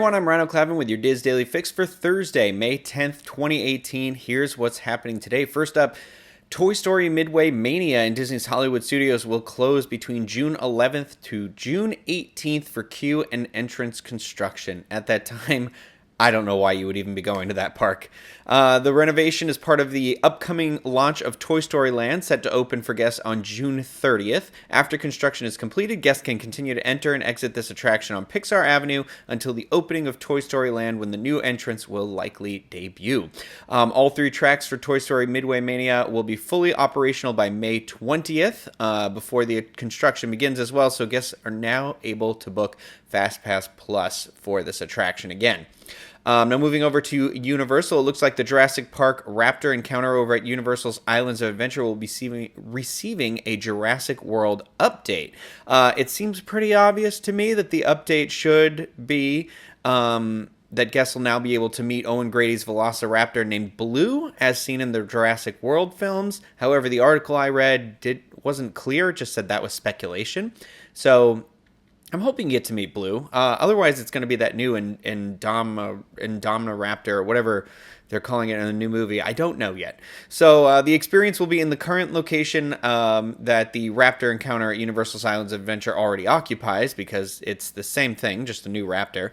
everyone, I'm Rhino Clavin with your Diz Daily Fix for Thursday, May 10th, 2018. Here's what's happening today. First up, Toy Story Midway Mania in Disney's Hollywood Studios will close between June 11th to June 18th for queue and entrance construction. At that time, I don't know why you would even be going to that park. The renovation is part of the upcoming launch of Toy Story Land, set to open for guests on June 30th. After construction is completed, guests can continue to enter and exit this attraction on Pixar Avenue until the opening of Toy Story Land, when the new entrance will likely debut. All three tracks for Toy Story Midway Mania will be fully operational by May 20th, before the construction begins as well, so guests are now able to book FastPass Plus for this attraction again. Now moving over to Universal, it looks like the Jurassic Park Raptor Encounter over at Universal's Islands of Adventure will be receiving a Jurassic World update. It seems pretty obvious to me that the update should be that guests will now be able to meet Owen Grady's Velociraptor named Blue, as seen in the Jurassic World films. However, the article I read wasn't clear, it just said that was speculation. So I'm hoping you get to meet Blue. Otherwise, it's going to be that new Indomna Raptor, or whatever they're calling it in the new movie. I don't know yet. So the experience will be in the current location that the Raptor Encounter at Universal's Islands of Adventure already occupies, because it's the same thing, just a new Raptor.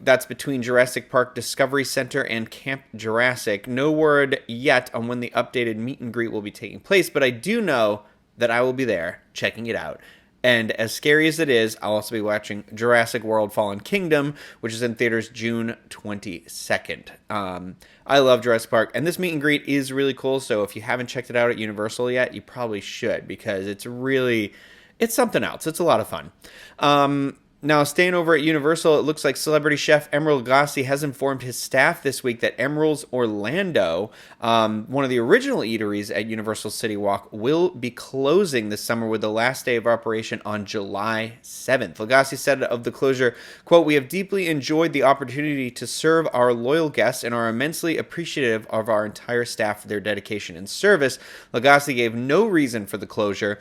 That's between Jurassic Park Discovery Center and Camp Jurassic. No word yet on when the updated meet and greet will be taking place, but I do know that I will be there checking it out. And as scary as it is, I'll also be watching Jurassic World Fallen Kingdom, which is in theaters June 22nd. I love Jurassic Park, and this meet and greet is really cool, so if you haven't checked it out at Universal yet, you probably should, because it's something else. It's a lot of fun. Now, staying over at Universal, it looks like celebrity chef Emeril Lagasse has informed his staff this week that Emeril's Orlando, one of the original eateries at Universal CityWalk, will be closing this summer with the last day of operation on July 7th. Lagasse said of the closure, quote, "We have deeply enjoyed the opportunity to serve our loyal guests and are immensely appreciative of our entire staff for their dedication and service." Lagasse gave no reason for the closure.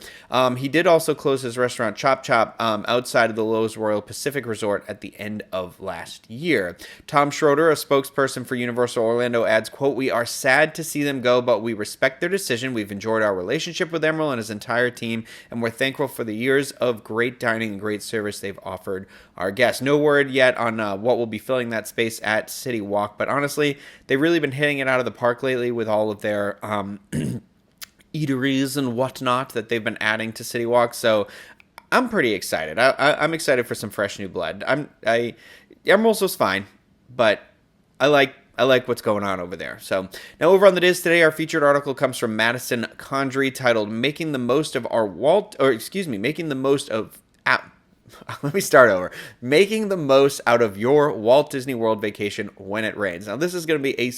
He did also close his restaurant Chop Chop outside of the Lowe's Royal Pacific Resort at the end of last year. Tom Schroeder, a spokesperson for Universal Orlando, adds, quote, "We are sad to see them go, but we respect their decision. We've enjoyed our relationship with Emeril and his entire team, and we're thankful for the years of great dining and great service they've offered our guests." No word yet on what will be filling that space at CityWalk, but honestly, they've really been hitting it out of the park lately with all of their eateries and whatnot that they've been adding to CityWalk, so I'm pretty excited. I'm excited for some fresh new blood. Emeril's was fine, but I like what's going on over there. So now over on the Diz today, our featured article comes from Madison Condry, titled "Making the Most of Let me start over. Making the most out of your Walt Disney World vacation when it rains." Now, this is going to be a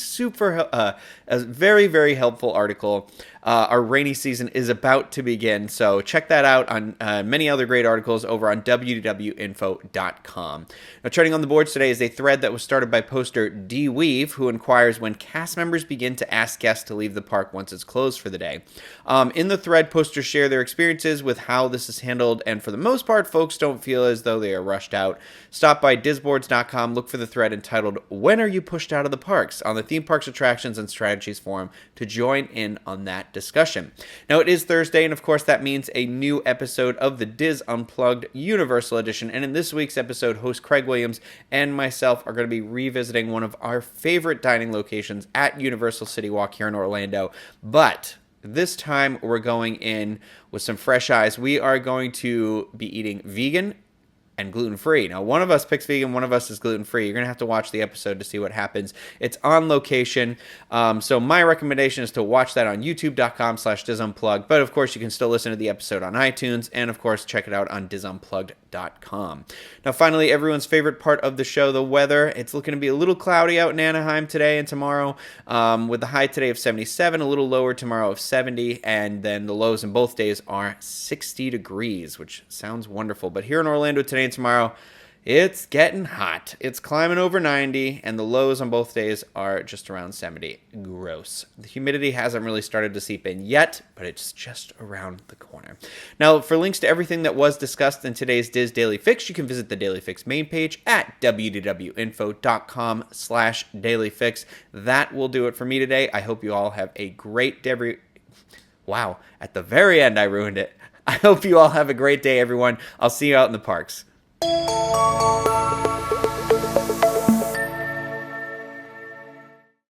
very, very helpful article. Our rainy season is about to begin, so check that out on many other great articles over on www.info.com. Now, trending on the boards today is a thread that was started by poster D. Weave, who inquires when cast members begin to ask guests to leave the park once it's closed for the day. In the thread, posters share their experiences with how this is handled, and for the most part, folks don't feel as though they are rushed out. Stop by disboards.com, look for the thread entitled "When Are You Pushed Out of the Parks?" on the Theme Parks Attractions and Strategies forum to join in on that discussion. Now, it is Thursday, and of course that means a new episode of the Diz Unplugged Universal Edition, and in this week's episode, host Craig Williams and myself are going to be revisiting one of our favorite dining locations at Universal City Walk here in Orlando, but this time we're going in with some fresh eyes. We are going to be eating vegan and gluten-free. Now, one of us picks vegan, one of us is gluten-free. You're going to have to watch the episode to see what happens. It's on location, so my recommendation is to watch that on youtube.com/DizUnplugged, but of course you can still listen to the episode on iTunes, and of course check it out on DizUnplugged.com. Now, finally, everyone's favorite part of the show, the weather. It's looking to be a little cloudy out in Anaheim today and tomorrow, with the high today of 77, a little lower tomorrow of 70, and then the lows in both days are 60 degrees, which sounds wonderful. But here in Orlando today and tomorrow, It's getting hot. It's climbing over 90, and the lows on both days are just around 70. Gross. The humidity hasn't really started to seep in yet, but it's just around the corner. Now, for links to everything that was discussed in today's Diz Daily Fix, you can visit the Daily Fix main page at www.info.com/dailyfix. That will do it for me today. I hope you all have a great day. Wow, at the very end I ruined it. I hope you all have a great day, everyone. I'll see you out in the parks.